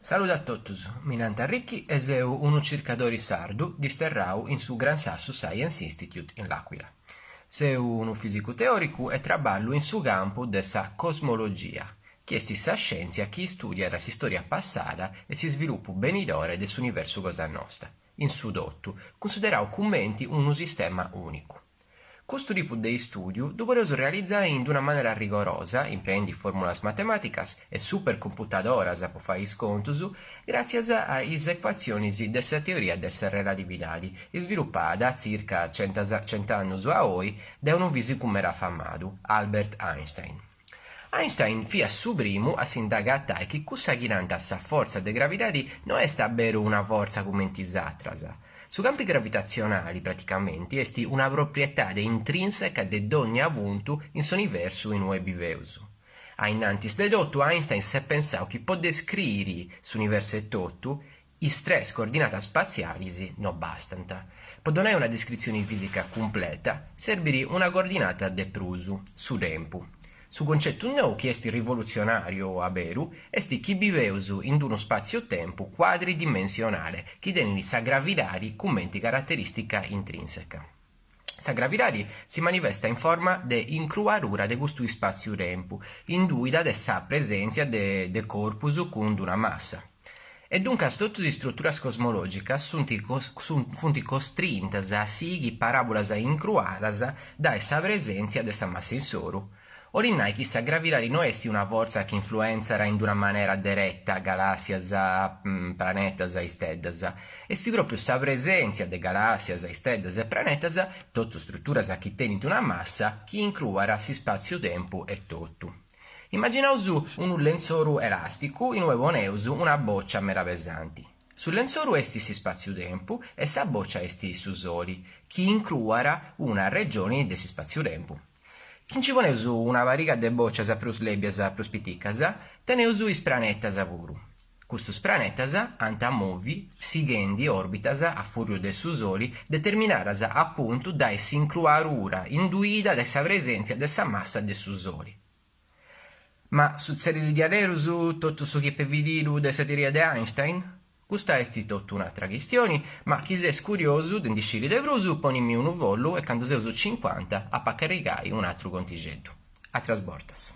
Saluto a tutti, mi nome Ricchi e seu un circadori sardu disterrau in su Gran Sasso Science Institute in L'Aquila. Seu un fisico teorico e traballo in su campo della cosmologia, che è stessa scienza che studia la storia passata e si sviluppa benidore del universo cosa nostra. In su dotto, considerau commenti un sistema unico. Questo tipo di studio doveroso realizzare in una maniera rigorosa, imprendi formulas matemáticas e supercomputadoras per fare contos, grazie alle equazioni della teoria della relatività, sviluppata circa 100 anni a oggi da un fisico mera affamato, Albert Einstein. Einstein fu su primo a s'indagare che questa chinanta sa forza de gravidade non è davvero una forza come intis'atras. Su campi gravitazionali, praticamente, esti una proprietà intrinseca de ogni punto in s'universo in cui viveus. A innantis de tutto, Einstein si è pensato che può descrivere s'universo e tutto, i tre coordinate spaziali non bastano. Per donare una descrizione fisica completa, servirà una coordinata de prusu, su tempo. Su concetto nuovo che è rivoluzionario a Beru è che viveus in uno spazio-tempo quadridimensionale che tiene sa gravidade come caratteristica intrinseca. Sa gravidade si manifesta in forma di incruarura di questo spazio-tempo, induida da sa presenza de corpus con una massa. E dunque tutte le strutture cosmologiche sono costrinte a seguire parabolas incruadas da essa presenza dessa massa in soro. Orinnai che sa gravidade non è una forza che influenzerà in una maniera diretta galassie, planetas e stelle, è proprio sa presenza di galassie, stelle e planetas, tutte strutture che tengono una massa, che incruara si spazio-tempo e tutto. Immaginaus un lenzoru elastico in cui poneus una boccia mera pesante. Sul lenzoru esti si spazio-tempo e sa boccia esti su soli, che incruara una regione di si spazio-tempo. Chi ci poneus una variga de boccias plus lebias plus piticas, teneus is planetas puru. Custos planetas ant a movi, sighendi orbitas a furiu de su soli, determinadas appunto da s'incruarura induida da sa presenza de sa massa de su soli. Ma succede di aderus tutto su che pevidilu de sa teoria de Einstein? Questa è tutta un'altra questione, ma chi è curioso di indicire de brusu, ponimi un vollo e quando sei 50 a paccaricare un altro contingente. A trasbortas.